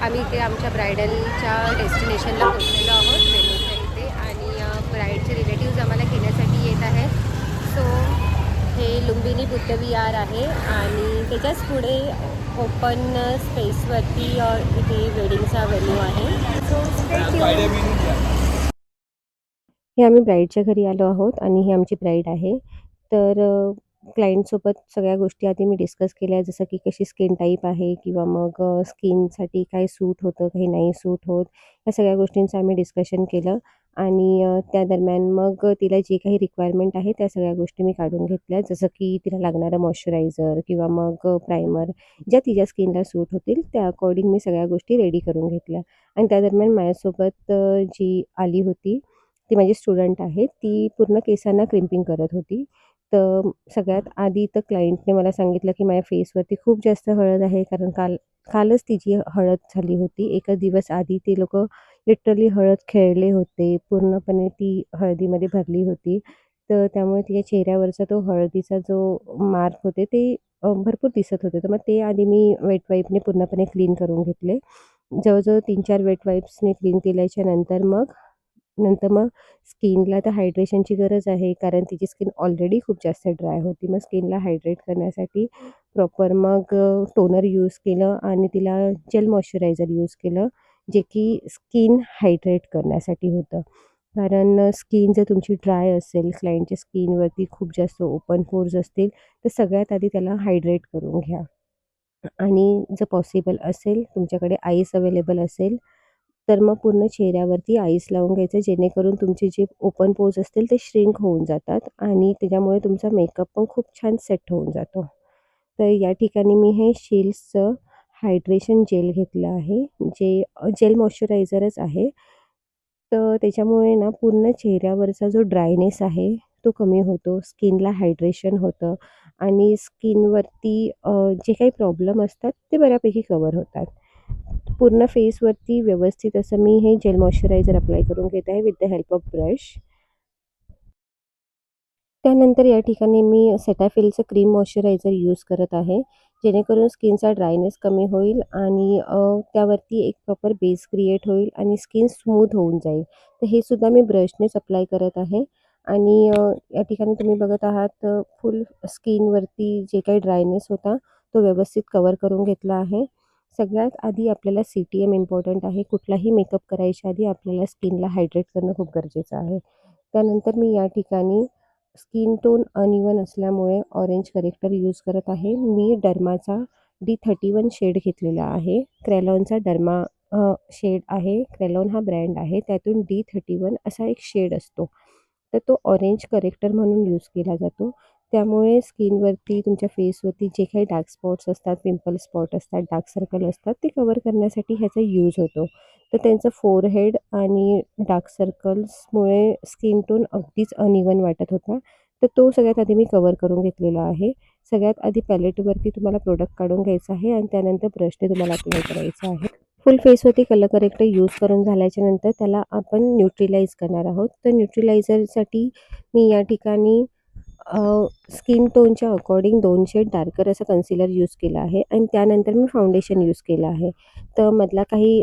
आम्ही इथे आमच्या ब्रायडलच्या डेस्टिनेशनला पोहोचलेलो आहोत वेणूच्या इथे आणि ब्राईडचे रिलेटिव्ज आम्हाला घेण्यासाठी येत आहेत. सो हे लुंबिनी बुद्ध विहार आहे आणि त्याच्याच पुढे ओपन स्पेसवरती इथे वेडिंगचा व्हेन्यू आहे. सो हे आम्ही ब्राईडच्या घरी आलो आहोत आणि ही आमची ब्राईड आहे. तर क्लायंटसोबत सगळ्या गोष्टी आधी मी डिस्कस केल्या, जसं की कशी स्किन टाईप आहे किंवा मग स्किनसाठी काय सूट होतं, काही नाही सूट होत. या सगळ्या गोष्टींचं आम्ही डिस्कशन केलं आणि त्या दरम्यान मग तिला जी काही रिक्वायरमेंट आहे त्या सगळ्या गोष्टी मी काढून घेतल्या. जसं की तिला लागणारं मॉइश्चरायझर किंवा मग प्रायमर ज्या तिच्या स्किनला सूट होतील त्या अकॉर्डिंग मी सगळ्या गोष्टी रेडी करून घेतल्या. आणि त्या दरम्यान माझ्यासोबत जी आली होती ती माझी स्टुडंट आहे. ती पूर्ण केसांना क्रिम्पिंग करत होती. तर सगळ्यात आधी तर क्लायंटने मला सांगितलं, की माझ्या फेसवरती खूप जास्त हळद आहे, कारण कालच तिची हळद झाली होती. एकच दिवस आधी ते लोकं लिटरली हळद खेळले होते. पूर्णपणे ती हळदीमध्ये भरली होती. तर त्यामुळे तिच्या चेहऱ्यावरचा तो हळदीचा जो मार्क होते ते भरपूर दिसत होते. तर मग ते आधी मी वेट वाईपने पूर्णपणे क्लीन करून घेतले. जवळ-जवळ 3-4 वेट वाईप्सने क्लीन केल्याच्या नंतर मग स्किनला तर हायड्रेशनची गरज आहे, कारण तिची स्किन ऑलरेडी खूप जास्त ड्राय होती. मग स्किनला हायड्रेट करण्यासाठी प्रॉपर मग टोनर यूज केलं आणि तिला जेल मॉइश्चरायझर यूज केलं, जे की स्किन हायड्रेट करण्यासाठी होतं. कारण स्किन जर तुमची ड्राय असेल, क्लायंटच्या स्किनवरती खूप जास्त ओपन पोर्स असतील, तर सगळ्यात आधी त्याला हायड्रेट करून घ्या. आणि जर पॉसिबल असेल, तुमच्याकडे आईस अवेलेबल असेल, तर मग पूर्ण चेहऱ्यावरती आईस लावून घ्यायचं, जेणेकरून तुमचे जे ओपन पोर्स असतील ते श्रिंक होऊन जातात आणि त्याच्यामुळे तुमचा मेकअप पण खूप छान सेट होऊन जातो. तर या ठिकाणी मी हे शिल्ड्सचं हायड्रेशन जेल घेतलं आहे, जे जेल मॉइश्चरायझरच आहे. तर त्याच्यामुळे ना पूर्ण चेहऱ्यावरचा जो ड्रायनेस आहे, तो कमी होतो. स्किनला हायड्रेशन होतं आणि स्किनवरती जे काही प्रॉब्लेम असतात ते बऱ्यापैकी कव्हर होतात. पूर्ण फेसवरती व्यवस्थित असं मी हे जेल मॉइश्चरायझर अप्लाय करून घेत आहे with the help of brush. त्यानंतर या ठिकाणी मी सेटॅफिलचं क्रीम मॉइश्चरायझर यूज करत आहे, जेणेकरून स्किनचा ड्रायनेस कमी होईल आणि त्यावरती एक प्रॉपर बेस क्रिएट होईल आणि स्किन स्मूथ होऊन जाईल. तर हे सुद्धा मी ब्रशनेच अप्लाय करत आहे आणि या ठिकाणी तुम्ही बघत आहात फुल स्किनवरती जे काही ड्रायनेस होता, तो व्यवस्थित कव्हर करून घेतला आहे. सगळ्यात आधी आपल्याला CTM इम्पॉर्टंट आहे. कुठलाही मेकअप करायच्या आधी आपल्याला स्किनला हायड्रेट करणं खूप गरजेचं आहे. त्यानंतर मी या ठिकाणी स्किन टोन अनइवन असल्यामुळे ऑरेंज करेक्टर यूज करत आहे. मी डर्माचा D31 शेड घेतलेला आहे. क्रेलॉनचा डर्मा शेड आहे. क्रेलॉन हा ब्रँड आहे. त्यातून D31 असा एक शेड असतो. तर तो ऑरेंज करेक्टर म्हणून यूज केला जातो. त्यामुळे स्किनवरती, तुमच्या फेसवरती जे काही डार्क स्पॉट्स असतात, पिंपल स्पॉट असतात, डार्क सर्कल असतात, ते कव्हर करण्यासाठी ह्याचा यूज होतो. तर त्यांचं फोरहेड आणि डार्क सर्कल्समुळे स्किन टोन अगदीच अनइवन वाटत होता. तर तो सगळ्यात आधी मी कव्हर करून घेतलेला आहे. सगळ्यात आधी पॅलेटवरती तुम्हाला प्रोडक्ट काढून घ्यायचं आहे आणि त्यानंतर ब्रशने तुम्हाला अप्लाय करायचं आहे. फुल फेसवरती कलर करेक्टर यूज करून झाल्याच्यानंतर त्याला आपण न्यूट्रिलाइज करणार आहोत. तर न्यूट्रिलायझरसाठी मी या ठिकाणी स्किन टोनच्या अकॉर्डिंग 2 शेड डार्कर असं कन्सिलर यूज केलं आहे आणि त्यानंतर मी फाउंडेशन यूज केलं आहे. तर मधला काही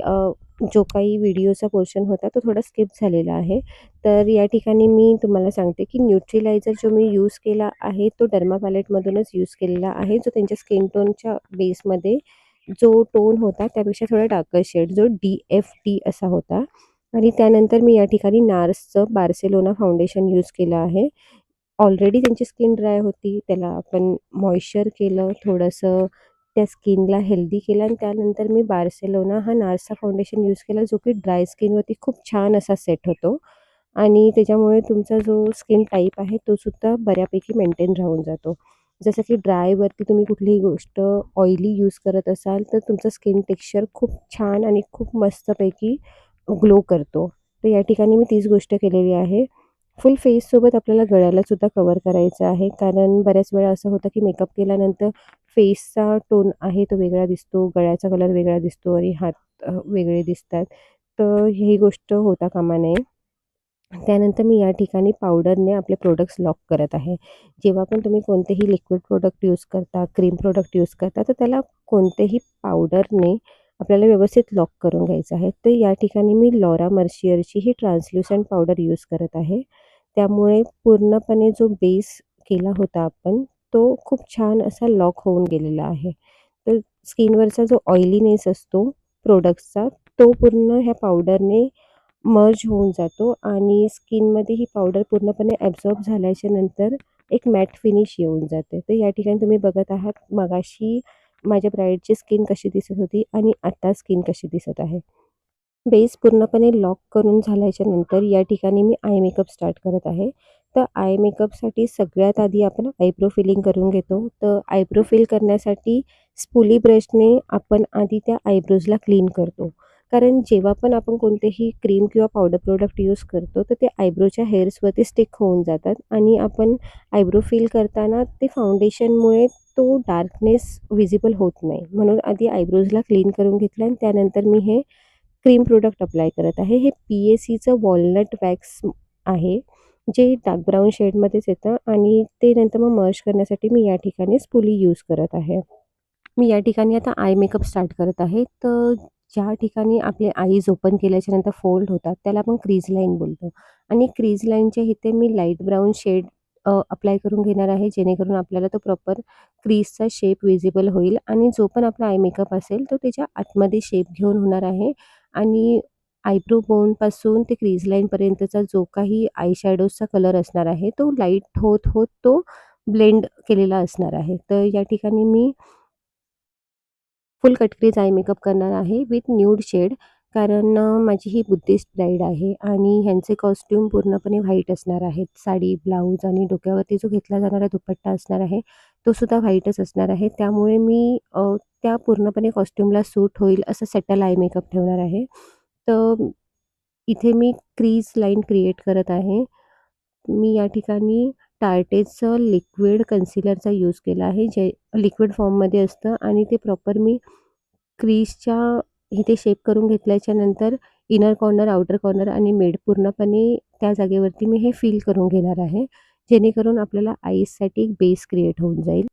जो काही व्हिडिओचा पोर्शन होता तो थोडा स्किप झालेला आहे. तर या ठिकाणी मी तुम्हाला सांगते की न्यूट्रिलायझर जो मी यूज केला आहे तो डर्मा पॅलेटमधूनच यूज केलेला आहे. जो त्यांच्या स्किन टोनच्या बेसमध्ये जो टोन होता त्यापेक्षा थोडा डार्कर शेड जो DFT असा होता. आणि त्यानंतर मी या ठिकाणी नार्सचं बार्सेलोना फाउंडेशन यूज केलं आहे. ऑलरेडी त्यांची स्किन ड्राय होती, त्याला आपण मॉइश्चर केलं, थोडंसं त्या स्किनला हेल्दी केलं आणि त्यानंतर मी बार्सेलोना हा नार्सचा फाउंडेशन यूज केला, जो की ड्राय स्किनवरती खूप छान असा सेट होतो आणि त्याच्यामुळे तुमचा जो स्किन टाईप आहे, तो सुद्धा बऱ्यापैकी मेंटेन राहून जातो. जसं की ड्रायवरती तुम्ही कुठलीही गोष्ट ऑइली यूज करत असाल, तर तुमचं स्किन टेक्स्चर खूप छान आणि खूप मस्तपैकी ग्लो करतो. तर या ठिकाणी मी तीच गोष्ट केलेली आहे. फुल फेससोबत आपल्याला गळ्यालासुद्धा कव्हर करायचं आहे, कारण बऱ्याच वेळा असं होतं की मेकअप केल्यानंतर फेसचा टोन आहे तो वेगळा दिसतो, गळ्याचा कलर वेगळा दिसतो आणि हात वेगळे दिसतात. तर ही गोष्ट होता कामा नये. त्यानंतर मी या ठिकाणी पावडरने आपले प्रोडक्ट्स लॉक करत आहे. जेव्हा पण तुम्ही कोणतेही लिक्विड प्रोडक्ट यूज करता, क्रीम प्रोडक्ट यूज करता, तर त्याला कोणतेही पावडरने आपल्याला व्यवस्थित लॉक करून घ्यायचं आहे. तर या ठिकाणी मी लॉरा मर्शियरची ही ट्रान्सल्युसंट पावडर यूज करत आहे. त्यामुळे पूर्णपणे जो बेस केला होता आपण, तो खूप छान असा लॉक होऊन गेलेला आहे. तर स्किनवरचा जो ऑइलीनेस असतो प्रोडक्ट्सचा, तो पूर्ण ह्या पावडरने मर्ज होऊन जातो आणि स्किनमध्ये ही पावडर पूर्णपणे ॲब्झॉर्ब झाल्याच्या नंतर एक मॅट फिनिश येऊन जाते. तर या ठिकाणी तुम्ही बघत आहात मगाशी माझ्या ब्राईडची स्किन कशी दिसत होती आणि आता स्किन कशी दिसत आहे. बेस पूर्णपणे लॉक करून झाल्याच्या नंतर या ठिकाणी मी आय मेकअप स्टार्ट करत आहे. तर आय मेकअपसाठी सगळ्यात आधी आपण आयब्रो फिलिंग करून घेतो. तर आयब्रो फिल करण्यासाठी स्पुली ब्रशने आपण आधी त्या आयब्रोजला क्लीन करतो. कारण जेव्हा पण आपण कोणतेही क्रीम किंवा पावडर प्रोडक्ट यूज करतो, तर ते आयब्रोच्या हेअर्सवरती स्टिक होऊन जातात आणि आपण आयब्रो फिल करताना ते फाउंडेशनमुळे तो डार्कनेस व्हिजिबल होत नाही. म्हणून आधी आयब्रोजला क्लीन करून घेतलं आणि त्यानंतर मी हे क्रीम प्रोडक्ट अप्लाय करत आहे. हे पी-ए-सीचं वॉलनट वॅक्स आहे, जे डार्क ब्राउन शेडमध्येच येतं आणि ते नंतर मग मर्ज करण्यासाठी मी या ठिकाणी स्पुली यूज करत आहे. मी या ठिकाणी आता आय मेकअप स्टार्ट करत आहे. तर ज्या ठिकाणी आपले आईज ओपन केल्याच्यानंतर फोल्ड होतात, त्याला आपण क्रीज लाईन बोलतो आणि क्रीज लाईनच्या इथे मी लाईट ब्राउन शेड अप्लाय करून घेणार आहे, जेणेकरून आपल्याला तो प्रॉपर क्रीजचा शेप व्हिजिबल होईल आणि जो पण आपला आय मेकअप असेल, तो त्याच्या आतमध्ये शेप घेऊन होणार आहे आणि आयब्रो बोनपासून ते क्रीज लाईनपर्यंतचा जो काही आय शॅडोजचा कलर असणार आहे, तो लाईट होत, होत तो ब्लेंड केलेला असणार आहे. तर या ठिकाणी मी फुल कट आय मेकअप करणार आहे विथ न्यूड शेड कारण माझी ही बुद्धिस्ट ब्राईड आहे आणि ह्यांचे कॉस्ट्यूम पूर्णपणे व्हाईट असणार आहेत. साडी, ब्लाऊज आणि डोक्यावरती जो घेतला जाणारा दुपट्टा असणार आहे, तो सुद्धा व्हाईटच असणार आहे. त्यामुळे मी त्या पूर्णपणे कॉस्ट्यूमला सूट होईल असं सेटल आय मेकअप ठेवणार आहे. तर इथे मी क्रीज लाईन क्रिएट करत आहे. मी या ठिकाणी टार्टेजचं लिक्विड कन्सिलरचा यूज केला आहे, जे लिक्विड फॉर्ममध्ये असतं आणि ते प्रॉपर मी क्रीजच्या इथे शेप करून घेतल्याच्यानंतर इनर कॉर्नर, आउटर कॉर्नर आणि मिड पूर्णपणे त्या जागेवरती मी हे फिल करून घेणार आहे. जेणेकरून आपल्याला आईजसाठी एक बेस क्रिएट होऊन जाईल.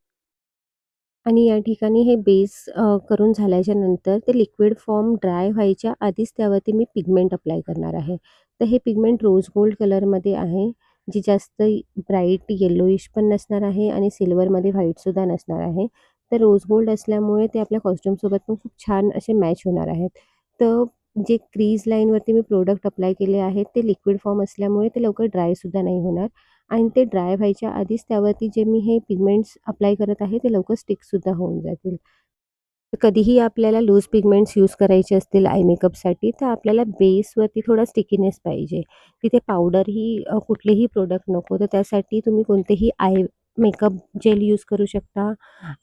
आणि या ठिकाणी हे बेस करून झाल्याच्या नंतर ते लिक्विड फॉर्म ड्राय व्हायच्या आधीच त्यावरती मी पिगमेंट अप्लाय करणार आहे. तर हे पिगमेंट रोज गोल्ड कलरमध्ये आहे, जी जास्त ब्राईट येलोइश पण नसणार आहे आणि सिल्वरमध्ये व्हाईटसुद्धा नसणार आहे. तर रोज गोल्ड असल्यामुळे ते आपल्या कॉस्ट्यूमसोबत पण खूप छान असे मॅच होणार आहेत. तर जे क्रीज लाईनवरती मी प्रोडक्ट अप्लाय केले आहेत, ते लिक्विड फॉर्म असल्यामुळे ते लवकर ड्रायसुद्धा नाही होणार. आणि ते ड्राय व्हायच्या आधीच त्यावरती जे मी हे पिगमेंट्स अप्लाय करत आहे, ते लवकर स्टिकसुद्धा होऊन जातील. कधीही आपल्याला लूज पिगमेंट्स यूज करायचे असतील आय मेकअपसाठी, तर आपल्याला बेसवरती थोडा स्टिकीनेस पाहिजे. तिथे पावडरही कुठलेही प्रोडक्ट नको. तर त्यासाठी तुम्ही कोणतेही आय मेकअप जेल यूज करू शकता,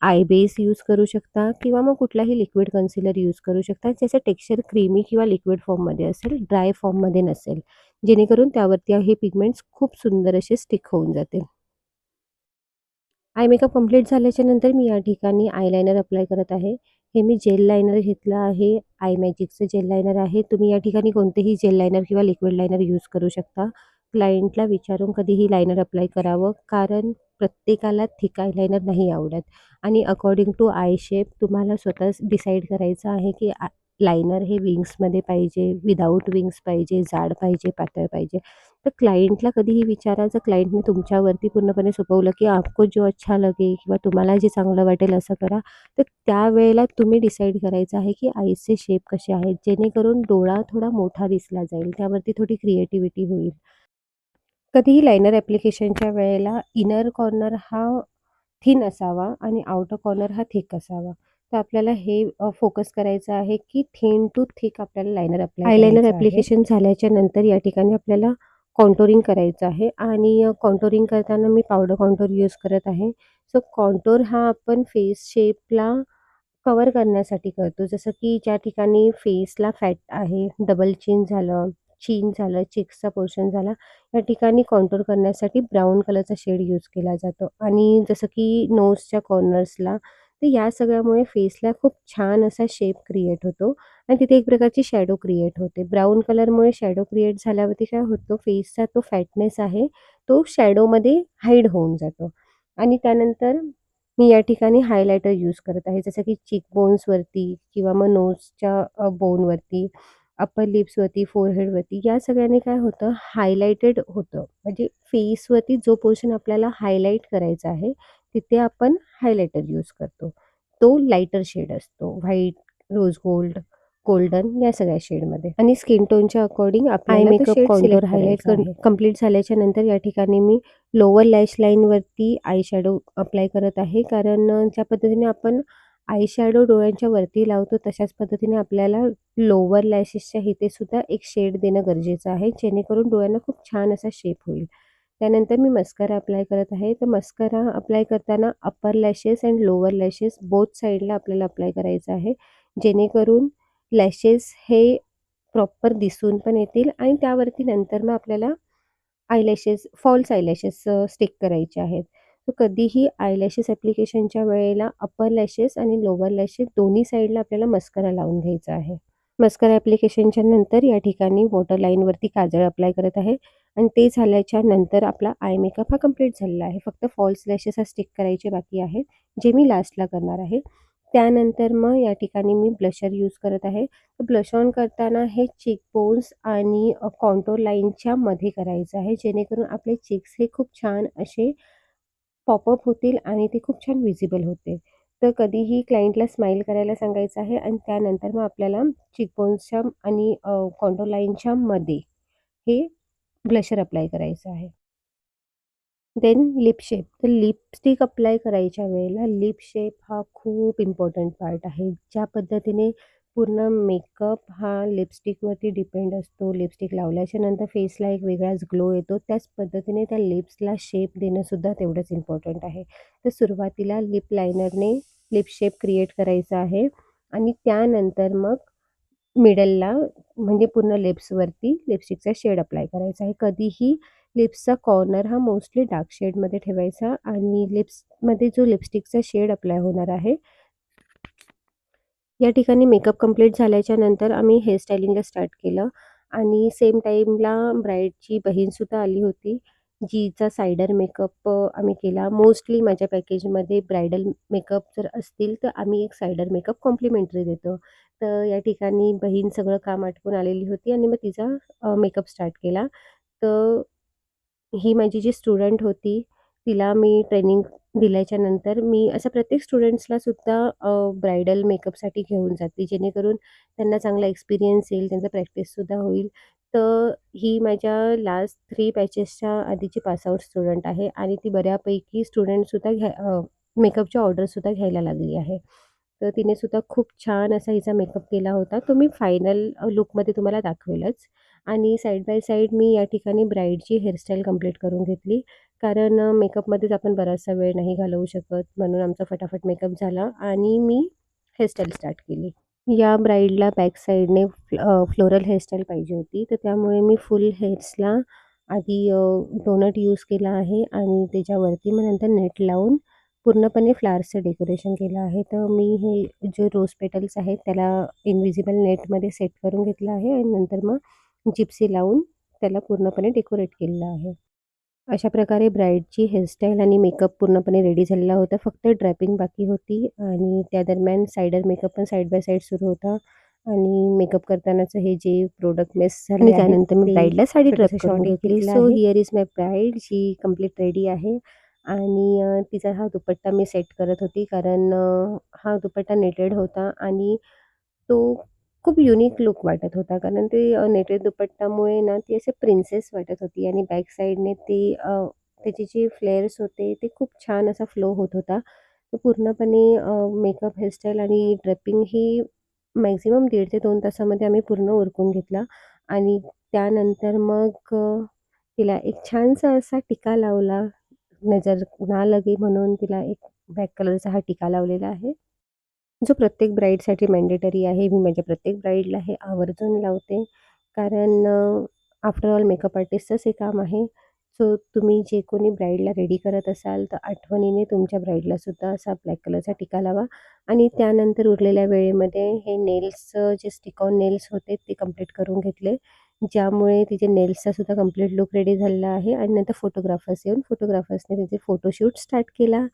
आय बेस यूज करू शकता किंवा मग कुठलाही लिक्विड कन्सिलर यूज करू शकता, ज्याचं टेक्स्चर क्रीमी किंवा लिक्विड फॉर्ममध्ये असेल, ड्राय फॉर्ममध्ये नसेल. जेणेकरून त्यावरती हे पिगमेंट्स खूप सुंदर असे स्टिक होऊन जातील. आय मेकअप कंप्लीट झाल्याच्या नंतर मी या ठिकाणी आयलाइनर अप्लाय करत आहे. हे मी जेल लायनर घेतलं आहे. आय मॅजिकचं जेल लायनर आहे. तुम्ही या ठिकाणी कोणतेही जेल लायनर किंवा लिक्विड लायनर यूज करू शकता. क्लायंटला विचारून कधीही लायनर अप्लाय करावं, कारण प्रत्येकाला थिक आयलाइनर नाही आवडत आणि अकॉर्डिंग टू आय शेप तुम्हाला स्वतःच डिसाईड करायचं आहे, की लायनर हे विंग्समध्ये पाहिजे, विदाऊट विंग्स पाहिजे, जाड पाहिजे, पातळ पाहिजे. तर क्लायंटला कधीही विचारा, जर क्लायंटने तुमच्यावरती पूर्णपणे सोपवलं, की आपको जो अच्छा लगे किंवा तुम्हाला जे चांगलं वाटेल असं करा. तर त्यावेळेला तुम्ही डिसाईड करायचं आहे, की आईजचे शेप कसे आहेत, जेणेकरून डोळा थोडा मोठा दिसला जाईल. त्यावरती थोडी क्रिएटिव्हिटी होईल. कधीही लायनर ॲप्लिकेशनच्या वेळेला इनर कॉर्नर हा थिन असावा आणि आउटर कॉर्नर हा थिक असावा. तर आपल्याला हे फोकस करायचं आहे, की थिन टू थिक आपल्याला लायनर अप्लाय आयलाइनर करायचं आहे. ॲप्लिकेशन झाल्याच्या नंतर या ठिकाणी आपल्याला कॉन्टोरिंग करायचं आहे आणि कॉन्टोरिंग करताना मी पावडर कॉन्टोर यूज करत आहे. सो कॉन्टोर हा आपण फेस शेपला कव्हर करण्यासाठी करतो. जसं की ज्या ठिकाणी फेसला फॅट आहे, डबल चीन झालं, चीक्सचा पोर्शन झाला, या ठिकाणी कॉन्टूर करण्यासाठी ब्राऊन कलरचा शेड यूज केला जातो आणि जसं की नोजच्या कॉर्नर्सला, तर या सगळ्यामुळे फेसला खूप छान असा शेप क्रिएट होतो आणि तिथे एक प्रकारची शॅडो क्रिएट होते. ब्राऊन कलरमुळे शॅडो क्रिएट झाल्यावरती काय होतं, फेसचा तो फॅटनेस आहे, तो शॅडोमध्ये हाईड होऊन जातो आणि त्यानंतर मी या ठिकाणी हायलायटर यूज करत आहे. जसं की चीक बोन्सवरती किंवा मग नोजच्या बोनवरती, अपर लिप्सवरती, फोरहेडवरती या सगळ्यांनी काय होतं हायलाइटेड होतं. म्हणजे फेसवरती जो पोर्शन आपल्याला हायलाइट करायचा आहे, तिथे आपण हायलायटर यूज करतो. तो लाइटर शेड असतो. व्हाईट, रोज गोल्ड, गोल्डन या सगळ्या शेडमध्ये आणि स्किन टोनच्या अकॉर्डिंग आपल्याला तो शेड कॉन्टूर हायलाइट कंप्लीट झाल्याच्या नंतर या ठिकाणी मी लोअर लॅश लाईनवरती आय शॅडो अप्लाय करत आहे. कारण ज्या पद्धतीने आपण आय शॅडो डोळ्यांच्या वरती लावतो तशाच पद्धतीने आपल्याला लोअर लॅशेसच्या इथे सुद्धा एक शेड देणं गरजेचं आहे, जेणेकरून डोळ्यांना खूप छान असा शेप होईल. त्यानंतर मी मस्कारा अप्लाय करत आहे. तर मस्कारा अप्लाय करताना upper lashes and lower lashes both साइडला आपल्याला अप्लाय करायचं आहे, जेणेकरून लॅशेस हे प्रॉपर दिसून पण येतील आणि त्यावरती नंतर मग आपल्याला आयलॅशेस फॉल्स आयलॅशेस स्टिक करायचे आहेत. तर कधीही आयलॅशेस ॲप्लिकेशनच्या वेळेला अपर लॅशेस आणि लोअर लॅशेस दोन्ही साइडला आपल्याला मस्कारा लावून घ्यायचा आहे. मस्कारा ॲप्लिकेशनच्या नंतर या ठिकाणी वॉटर लाईनवरती काजळ अप्लाय करत आहे आणि ते झाल्याच्या नंतर आपला आय मेकअप हा कंप्लीट झालेला आहे. फक्त फॉल्स लॅशेस हा स्टिक करायचे बाकी आहेत, जे मी लास्टला करणार आहे. त्यानंतर मग या ठिकाणी मी ब्लशर यूज करत आहे. ब्लश ऑन करताना हे चीकबोन्स आणि कॉन्टूर लाईनच्या मध्ये करायचं आहे, जेणेकरून आपले चीक्स हे खूप छान असे पॉपअप होतील आणि ते खूप छान व्हिजिबल होते. तर कधीही क्लायंटला स्माईल करायला सांगायचं आहे आणि त्यानंतर मग आपल्याला चीकबोन्सच्या आणि कॉन्टूर लाईनच्या मध्ये हे ब्लशर अप्लाय करायचं आहे. Then lip shape. तर लिपस्टिक अप्लाय करायच्या वेळेला लिप शेप हा खूप इम्पॉर्टंट पार्ट आहे. ज्या पद्धतीने पूर्ण मेकअप हा लिपस्टिकवरती डिपेंड असतो. लिपस्टिक लावल्याच्या नंतर फेसला एक वेगळाच ग्लो येतो. त्याच पद्धतीने त्या लिप्सला शेप देणंसुद्धा तेवढंच इम्पॉर्टंट आहे. तर सुरुवातीला लिप लायनरने लिप शेप क्रिएट करायचा आहे आणि त्यानंतर मग मिडलला म्हणजे पूर्ण लिप्सवरती लिपस्टिकचा शेड अप्लाय करायचा आहे. कधीही लिप्सचा कॉर्नर हा मोस्टली डार्क शेडमध्ये ठेवायचा आणि लिप्समध्ये जो लिपस्टिकचा शेड अप्लाय होणार आहे, या ठिकाणी मेकअप कंप्लीट झाल्याच्या नंतर आम्ही हेअरस्टायलिंगला स्टार्ट केलं आणि सेम टाईमला ब्राईडची बहीणसुद्धा आली होती, जिचा सायडर मेकअप आम्ही केला. मोस्टली माझ्या पॅकेजमध्ये ब्रायडल मेकअप जर असतील, तर आम्ही एक सायडर मेकअप कॉम्प्लिमेंटरी देतो. तर या ठिकाणी बहीण सगळं काम आटपून आलेली होती आणि मग तिचा मेकअप स्टार्ट केला. तर ही माझी जी स्टुडंट होती, तिला मी ट्रेनिंग दिल्याच्या नंतर मी असं प्रत्येक स्टुडंट्सला सुद्धा ब्रायडल मेकअपसाठी घेऊन जाते, जेणेकरून त्यांना चांगला एक्सपिरियन्स येईल, त्यांचा प्रॅक्टिससुद्धा होईल. तर ही माझ्या लास्ट 3 बॅचेसच्या आधीची पास आउट स्टुडंट आहे आणि ती बऱ्यापैकी स्टुडंटसुद्धा मेकअपच्या ऑर्डरसुद्धा घ्यायला लागली आहे. तर तिने सुद्धा खूप छान असा हिचा मेकअप केला होता. तो मी फायनल लूकमध्ये तुम्हाला दाखवेलच. आणि साइड बाय साइड मी या ठिकाणी ब्राईडची हेअरस्टाईल कंप्लीट करून घेतली. कारण मेकअपमध्येच आपण बराचसा वेळ नाही घालवू शकत. म्हणून आमचा फटाफट मेकअप झाला आणि मी हेअरस्टाईल स्टार्ट केली. या ब्राईडला बॅक साइडने फ्लोरल हेअरस्टाईल पाहिजे होती. तर त्यामुळे मी फुल हेअर्सला आधी डोनट यूज केला आहे आणि त्याच्यावरती मग नंतर नेट लावून पूर्णपणे फ्लॉवर्सचं डेकोरेशन केलं आहे. तर मी हे जे रोज पेटल्स आहेत त्याला इन्व्हिजिबल नेटमध्ये सेट करून घेतलं आहे आणि नंतर मग जिप्सी लावून त्याला पूर्णपणे डेकोरेट केलेलं आहे. अशा प्रकारे ब्राईडची हेअरस्टाईल आणि मेकअप पूर्णपणे रेडी झालेला होता. फक्त ड्रॅपिंग बाकी होती आणि त्या दरम्यान सायडर मेकअप पण साइड बाय साइड सुरू होता आणि मेकअप करतानाचं हे जे प्रोडक्ट मिस झाले आणि त्यानंतर मी ब्राईडला साडी ड्रॅप करून घेतली. So here is my bride. जी कंप्लीट रेडी आहे आणि तिचा हा दुपट्टा मी सेट करत होती कारण हा दुपट्टा नेटेड होता आणि तो खूप युनिक लूक वाटत होता. कारण ते नेटेड दुपट्टामुळे ना ती अशी प्रिन्सेस वाटत होती आणि बॅक साइडने ते त्याचे जे फ्लेअर्स होते ते खूप छान असा फ्लो होत होता. तर पूर्णपणे मेकअप, हेअरस्टाईल आणि ड्रेपिंग ही मॅक्सिमम 1.5 ते 2 तासामध्ये आम्ही पूर्ण उरकून घेतला आणि त्यानंतर मग तिला एक छानसा असा टिक्का लावला. नजर ना लगे म्हणून तिला एक ब्लॅक कलरचा हा टिक्का लावलेला आहे. जो प्रत्येक ब्राईडसाठी मॅन्डेटरी आहे. मी माझ्या प्रत्येक ब्राईडला हे आवर्जून लावते. कारण आफ्टर ऑल मेकअप आर्टिस्टचंच हे काम आहे. सो तुम्ही जे कोणी ब्राईडला रेडी करत असाल, तर आठवणीने तुमच्या ब्राईडलासुद्धा असा ब्लॅक कलरचा टिक्का लावा आणि त्यानंतर उरलेल्या वेळेमध्ये हे नेल्सचं जे स्टिक ऑन नेल्स होते ते कंप्लीट करून घेतले. ज्यामुळे तिचे नेल्सचा सुद्धा कंप्लीट लूक रेडी झालेला आहे आणि नंतर फोटोग्राफर्स येऊन फोटोग्राफर्सने तिचे फोटोशूट स्टार्ट केला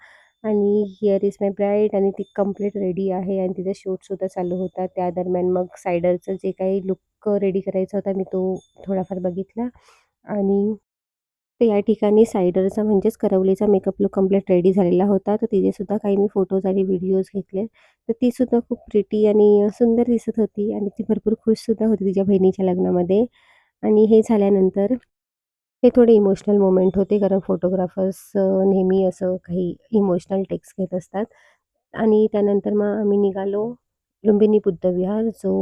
आणि हिअर इज माय ब्राईड आणि ती कंप्लीट रेडी आहे आणि तिचा शूटसुद्धा चालू होता. त्या दरम्यान मग सायडरचं जे काही लूक रेडी करायचा होता मी तो थोडाफार बघितला आणि तर या ठिकाणी सायडरचा म्हणजेच करवलीचा मेकअप लूक कंप्लीट रेडी झालेला होता. तर तिचेसुद्धा काही मी फोटोज आणि व्हिडिओज घेतले. तर तीसुद्धा खूप प्रिटी आणि सुंदर दिसत होती आणि ती भरपूर खुशसुद्धा होती तिच्या बहिणीच्या लग्नामध्ये. आणि हे झाल्यानंतर हे थोडे इमोशनल मोमेंट होते कारण फोटोग्राफर्स नेहमी असं काही इमोशनल टेक्स घेत असतात. आणि त्यानंतर मग आम्ही निघालो लुंबिनी बुद्धविहार जो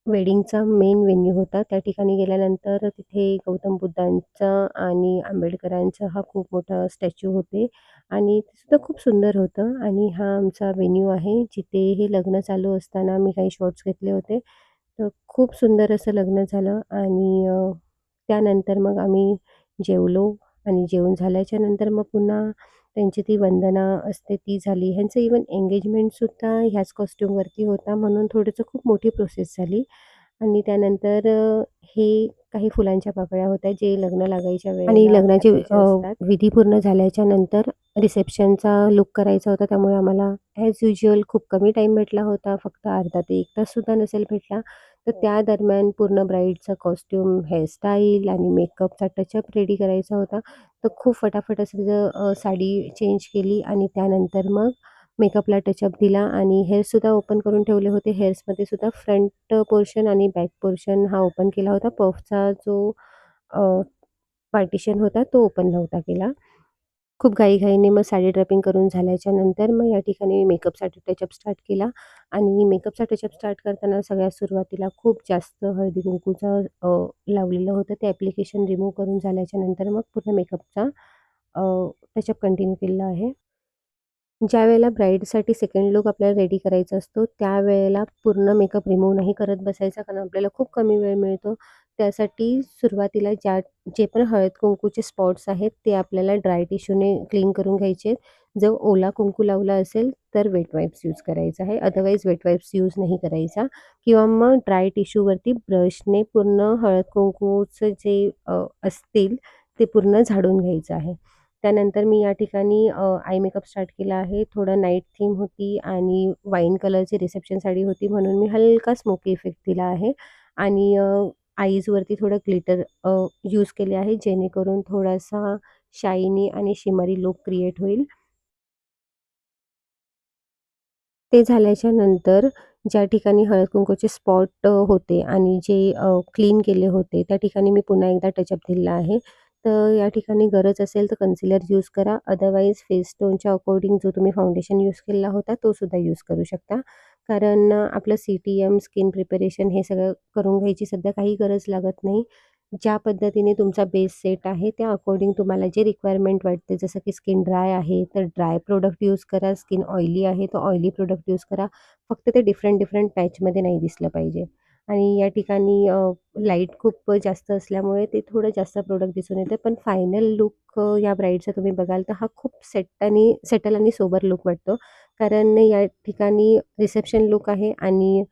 वेडिंगचा मेन व्हेन्यू होता. त्या ठिकाणी गेल्यानंतर तिथे गौतम बुद्धांचा आणि आंबेडकरांचा हा खूप मोठा स्टॅच्यू होते आणि ते सुद्धा खूप सुंदर होतं आणि हा आमचा व्हेन्यू आहे जिथे हे लग्न चालू असताना मी काही शॉट्स घेतले होते. तर खूप सुंदर असं लग्न झालं आणि त्यानंतर मग आम्ही जेवलो आणि जेवण झाल्याच्या नंतर मग पुन्हा त्यांची ती वंदना असते ती झाली. ह्यांचं इव्हन एंगेजमेंटसुद्धा ह्याच कॉस्ट्यूमवरती होता म्हणून थोडंसं खूप मोठी प्रोसेस झाली. आणि त्यानंतर हे काही फुलांच्या पाकळ्या होत्या जे लग्न लागायच्या आणि वेळेला लग्नाचे असतात. विधी पूर्ण झाल्याच्या नंतर रिसेप्शनचा लूक करायचा होता त्यामुळे आम्हाला ॲज युजुअल खूप कमी टाईम भेटला होता. फक्त अर्धा ते 1 ताससुद्धा नसेल भेटला. तर त्या दरम्यान पूर्ण ब्राईडचा कॉस्ट्यूम, हेअरस्टाईल आणि मेकअपचा टचअप रेडी करायचा होता. तर खूप फटाफट असं तिचं साडी चेंज केली आणि त्यानंतर मग मेकअपला टचअप दिला आणि हेअर्ससुद्धा ओपन करून ठेवले होते. हेअर्समध्ये सुद्धा फ्रंट पोर्शन आणि बॅक पोर्शन हा ओपन केला होता. पफचा जो पार्टिशन होता तो ओपन नव्हता केला. खूप घाईघाईने मग साडी ड्रेपिंग करून झाल्याच्या नंतर मग या ठिकाणी मेकअपसाठी टचअप स्टार्ट केला आणि मेकअपचा टचअप स्टार्ट करताना सगळ्यात सुरुवातीला खूप जास्त हळदी-कुंकूचं लावलेलं होतं. ते ॲप्लिकेशन रिमूव्ह करून झाल्याच्या नंतर मग पूर्ण मेकअपचा टचअप कंटिन्यू केलेला आहे. ज्यावेळेला ब्राईडसाठी सेकंड लूक आपल्याला रेडी करायचा असतो, त्यावेळेला पूर्ण मेकअप रिमूव्ह नाही करत बसायचा, कारण आपल्याला खूप कमी वेळ मिळतो. त्यासाठी सुरुवातीला जे पण हळद-कुंकूचे स्पॉट्स आहेत, ते आपल्याला ड्राय टिश्यूने क्लीन करून घ्यायचे आहेत. जर ओला कुंकू लावला असेल, तर वेट वाईप्स यूज करायचा आहे. अदरवाईज वेट वाईप्स यूज नाही करायचा किंवा मग ड्राय टिश्यूवरती ब्रशने पूर्ण हळद-कुंकूचं जे असतील, ते पूर्ण झाडून घ्यायचं आहे. त्यानंतर मी या ठिकाणी आय मेकअप स्टार्ट केला आहे. थोडं नाईट थीम होती आणि वाईन कलरची रिसेप्शन साडी होती म्हणून मी हलका स्मोकी इफेक्ट दिला आहे आणि आईजवरती थोडं ग्लिटर यूज केले आहे जेणेकरून थोडासा शायनी आणि शिमरी लूक क्रिएट होईल. ते झाल्याच्या नंतर ज्या ठिकाणी हळद-कुंकूचे स्पॉट होते आणि जे क्लीन केले होते, त्या ठिकाणी मी पुन्हा एकदा टचअप दिलेला आहे. तर या ठिकाणी गरज असेल तर कन्सिलर यूज करा. अदरवाईज फेस टोनच्या अकॉर्डिंग जो तुम्ही फाउंडेशन यूज केलेला होता, तो सुद्धा यूज करू शकता. कारण आपलं CTM, स्किन प्रिपरेशन हे सगळं करून घ्यायची सध्या काही गरज लागत नाही. ज्या पद्धतीने तुमचा बेस सेट आहे, त्या अकॉर्डिंग तुम्हाला जे रिक्वायरमेंट वाटते, जसं की स्किन ड्राय आहे, तर ड्राय प्रॉडक्ट यूज करा. स्किन ऑइली आहे, तर ऑइली प्रॉडक्ट यूज करा. फक्त ते डिफरंट डिफरंट पॅचमध्ये नाही दिसलं पाहिजे. आणि या ठिकाणी लाईट खूप जास्त असल्यामुळे ते थोडं जास्त प्रॉडक्ट दिसून येतं. पण फायनल लूक या ब्राईडचा तुम्ही बघाल तर हा खूप सेटल आणि सोबर लूक वाटतो. कारण या ठिकाणी रिसेप्शन लूक आहे आणि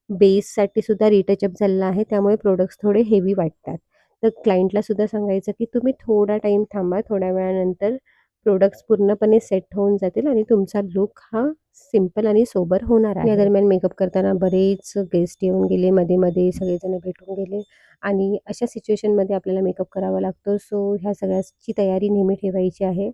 बेससाठी सुद्धा रिटचअप झालेला आहे. त्यामुळे प्रॉडक्ट्स थोडे हेवी वाटतात. तर क्लायंटला सुद्धा सांगायचं की तुम्ही थोडा टाईम थांबा. थोड्या वेळानंतर प्रॉडक्ट्स पूर्णपणे सेट होऊन जातील आणि तुमचा लूक हा सिंपल आणि सोबर होणार आहे. या दरम्यान मेकअप करताना बरेच गेस्ट येऊन गेले. मध्ये-मध्ये सगळेजण भेटून गेले आणि अशा सिच्युएशनमध्ये आपल्याला मेकअप करावा लागतो. सो ह्या सगळ्याची तयारी नेहमी ठेवायची आहे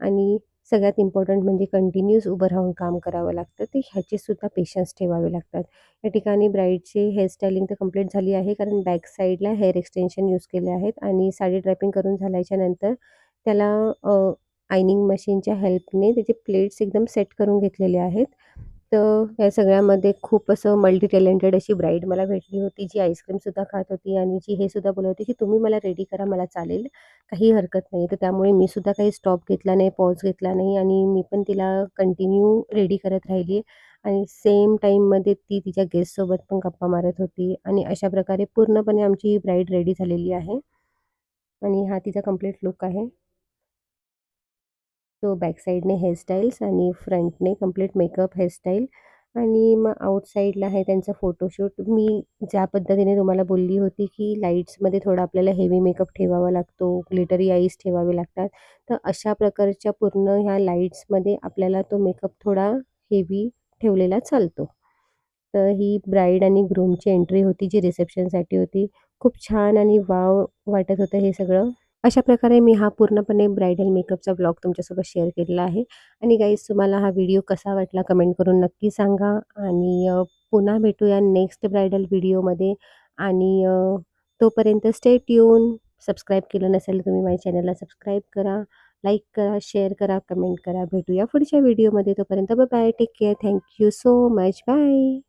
आणि सगळ्यात इम्पॉर्टंट म्हणजे कंटिन्यूअस उभं राहून काम करावं लागतं. ते ह्याचे सुद्धा पेशन्स ठेवावे लागतात. या ठिकाणी ब्राईडची हेअरस्टायलिंग तर कंप्लीट झाली आहे कारण बॅक साईडला हेअर एक्सटेन्शन यूज केले आहेत आणि साडी ड्रॅपिंग करून झाल्याच्या नंतर त्याला आयनिंग मशीनच्या हेल्पने त्याचे प्लेट्स एकदम सेट करून घेतलेले आहेत. तर या सगळ्यामध्ये खूप असं मल्टी टॅलेंटेड अशी ब्राईड मला भेटली होती, जी आईस्क्रीमसुद्धा खात होती आणि जी हे सुद्धा बोलत होती, की "तुम्ही मला रेडी करा, मला चालेल, काही हरकत नाही." तर त्यामुळे मी सुद्धा काही स्टॉप घेतला नाही, पॉज घेतला नाही आणि मी पण तिला कंटिन्यू रेडी करत राहिली आणि सेम टाईममध्ये ती तिच्या गेस्टसोबत पण गप्पा मारत होती आणि अशा प्रकारे पूर्णपणे आमची ही ब्राईड रेडी झालेली आहे आणि हा तिचा कंप्लीट लूक आहे. तो बॅक साईडने हेअरस्टाईल्स आणि फ्रंटने कंप्लीट मेकअप हेअरस्टाईल आणि मग आउटसाईडला आहे त्यांचा फोटोशूट. मी ज्या पद्धतीने तुम्हाला बोलली होती, की लाईट्समध्ये थोडा आपल्याला हेवी मेकअप ठेवावा लागतो, ग्लिटरी आईज ठेवावे लागतात. तर अशा प्रकारच्या पूर्ण ह्या लाईट्समध्ये आपल्याला तो मेकअप थोडा हेवी ठेवलेला चालतो. तर ही ब्राईड आणि ग्रूमची एंट्री होती, जी रिसेप्शनसाठी होती. खूप छान आणि वॉव वाटत होतं हे सगळं. अशा प्रकारे मी हा पूर्णपणे ब्रायडल मेकअपचा ब्लॉग तुमच्यासोबत शेअर केलेला आहे. आणि गाईज तुम्हाला हा व्हिडिओ कसा वाटला कमेंट करून नक्की सांगा. आणि पुन्हा भेटूया नेक्स्ट ब्रायडल व्हिडिओमध्ये. आणि तोपर्यंत स्टे ट्यून. सबस्क्राईब केलं नसेल तुम्ही माझ्या चॅनलला सबस्क्राईब करा, लाईक करा, शेअर करा, कमेंट करा. भेटूया पुढच्या व्हिडिओमध्ये. तोपर्यंत bye bye. Take care. Thank you so much. Bye.